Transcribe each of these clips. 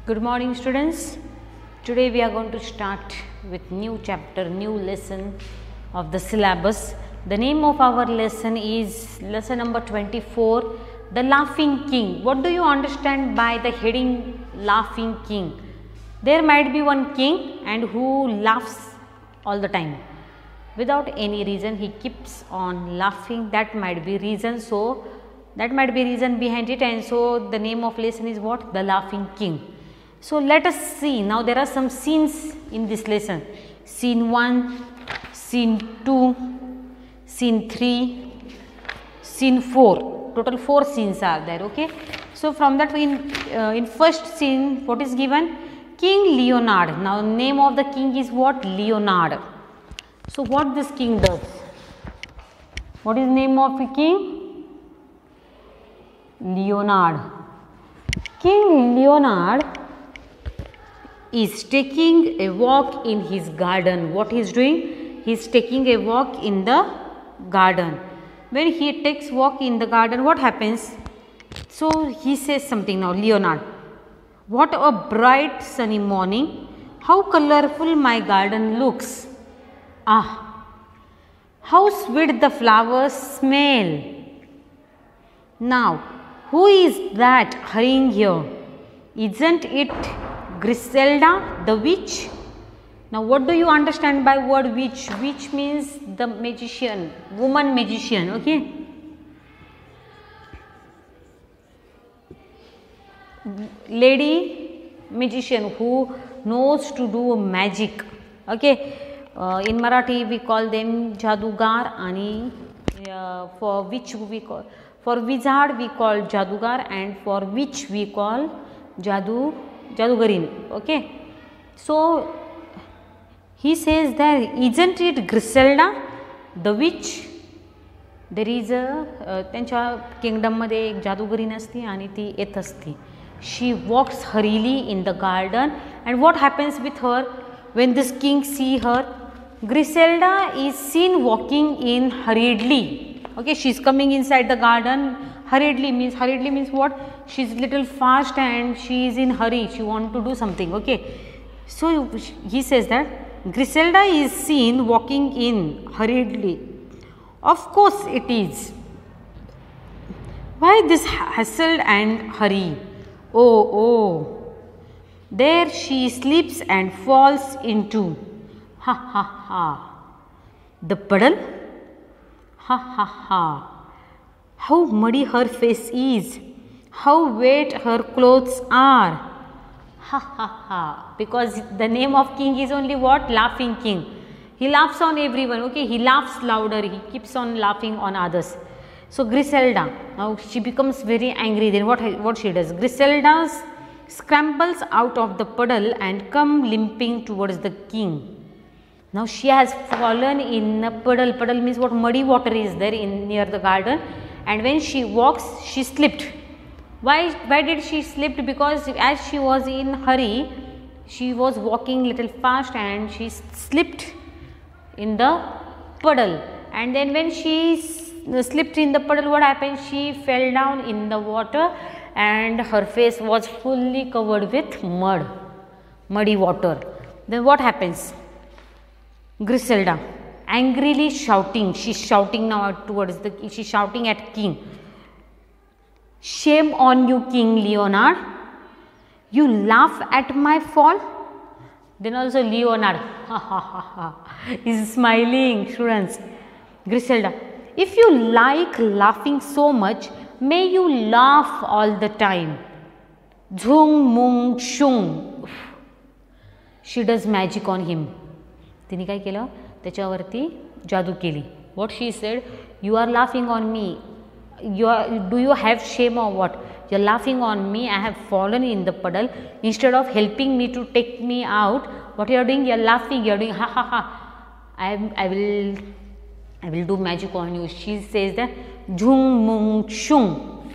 Good morning, students. Today we are going to start with new chapter, new lesson of the syllabus. The name of our lesson is lesson number 24, The Laughing King. What do you understand by the heading Laughing King? There might be one king and who laughs all the time. Without any reason, he keeps on laughing. That might be reason. So, that might be reason behind it, and so the name of lesson is what? The Laughing King. So, let us see. Now, there are some scenes in this lesson. Scene 1, scene 2, scene 3, scene 4. Total 4 scenes are there. Okay. So, from that in first scene, what is given? King Leonard. Now, name of the king is what? Leonard. So, what this king does? What is name of the king? Leonard. King Leonard is taking a walk in his garden. What he is doing? He is taking a walk in the garden. When he takes walk in the garden, what happens? So, he says something now, Leonard. What a bright sunny morning. How colorful my garden looks. Ah, how sweet the flowers smell. Now, who is that hurrying here? Isn't it Griselda the witch? Now, what do you understand by word witch? Witch means the magician, woman magician, okay? Lady magician who knows to do magic, okay? In Marathi we call them jadugar, and for witch we call, for wizard we call jadugar, and for witch we call jadugarin, okay? So, he says that isn't it Griselda the witch? There is a त्यांच्या kingdom मध्ये एक जादूगरीण असते आणि ती येत असते. She walks hurriedly in the garden, and what happens with her when this king see her? Griselda is seen walking in hurriedly. Okay, she is coming inside the garden. Hurriedly means what? She is little fast and she is in hurry. She want to do something. Okay, so he says that Griselda is seen walking in hurriedly. Of course it is. Why this hustle and hurry? Oh, there she slips and falls into. Ha ha ha. The puddle? Ha ha ha. How muddy her face is. How wet her clothes are. Ha ha ha. Because the name of king is only what? Laughing King. He laughs on everyone. Okay, he laughs louder. He keeps on laughing on others. So, Griselda, now she becomes very angry. Then what she does? Griselda scrambles out of the puddle and come limping towards the king. Now, she has fallen in a puddle. Puddle means what? Muddy water is there near the garden, and when she walks, she slipped. Why did she slip? Because as she was in hurry, she was walking little fast and she slipped in the puddle. And then when she slipped in the puddle, what happened? She fell down in the water and her face was fully covered with muddy water. Then what happens? Griselda angrily shouting. She's shouting now towards she's shouting at king. Shame on you, King Leonard. You laugh at my fall. Then also Leonard ha ha ha ha is smiling, students. Griselda, if you like laughing so much, may you laugh all the time. Zhung mung shung. She does magic on him. तिने काय केलं? त्याच्यावरती जादू केली. What she said? You are laughing on me. Do you have shame or what? You are laughing on me. I have fallen in the puddle. Instead of helping me to take me out, what you are doing? You are laughing. You are doing ha ha ha. I will do magic on you. She says that Jung Mung Shung.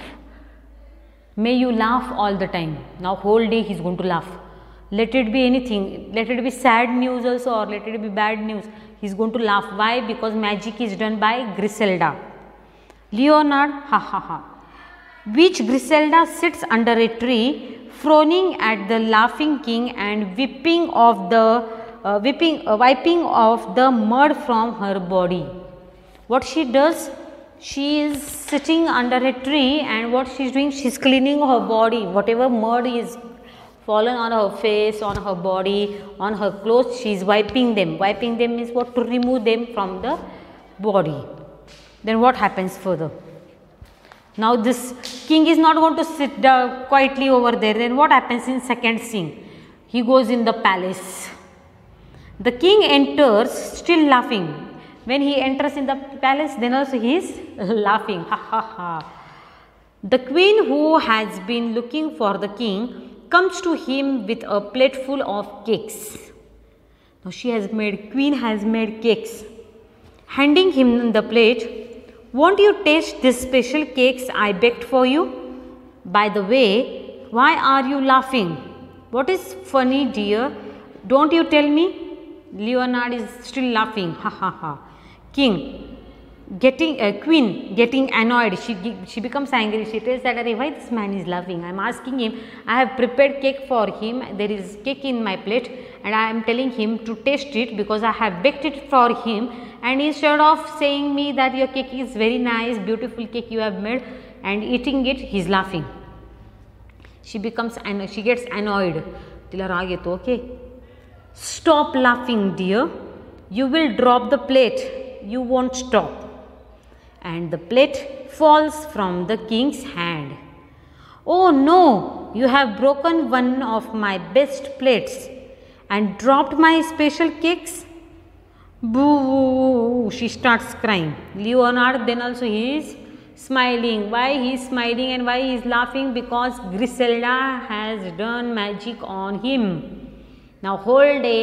May you laugh all the time. Now whole day he is going to laugh. Let it be anything. Let it be sad news also, or let it be bad news. He is going to laugh. Why? Because magic is done by Griselda. Leonard, ha ha ha. which Griselda sits under a tree frowning at the laughing king and wiping off wiping off the mud from her body. What she does? She is sitting under a tree, and what she is doing? She is cleaning her body. Whatever mud is fallen on her face, on her body, on her clothes, she is wiping them. Wiping them means what? To remove them from the body. Then what happens further? Now this king is not going to sit down quietly over there. Then what happens in second scene? He goes in the palace. The king enters still laughing. When he enters in the palace, then also he is laughing. Ha ha ha. The queen, who has been looking for the king, comes to him with a plate full of cakes. Now queen has made cakes. Handing him the plate, "Won't you taste these special cakes I baked for you? By the way, why are you laughing? What is funny, dear? Don't you tell me?" Leonard is still laughing. Ha ha ha. Queen getting annoyed. She becomes angry. She tells that, "Why this man is laughing? I am asking him. I have prepared cake for him. There is cake in my plate, and I am telling him to taste it because I have baked it for him. And instead of saying me that your cake is very nice, beautiful cake you have made, and eating it, he is laughing." She gets annoyed. Tila raag yeto, okay? "Stop laughing, dear. You will drop the plate. You won't stop." And the plate falls from the king's hand. "Oh no, you have broken one of my best plates and dropped my special cakes." Boo! She starts crying. Leonard then also he is smiling. Why he is smiling and why he is laughing? Because Griselda has done magic on him. Now whole day,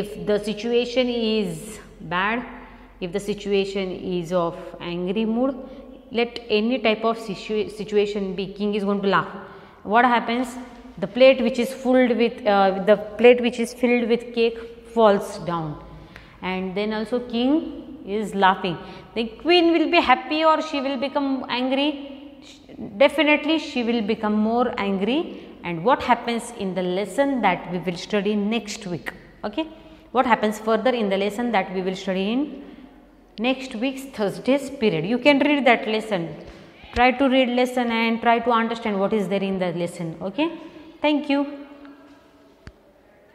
if the situation is bad, if the situation is of angry mood, let any type of situation be, king is going to laugh. What happens? The plate which is filled with cake falls down, and then also king is laughing. The queen will be happy or she will become angry? Definitely she will become more angry. And what happens in the lesson that we will study next week? Okay, what happens further in the lesson that we will study in next week's Thursday's period? You can read that lesson. Try to read lesson and try to understand what is there in the lesson. Okay, thank you.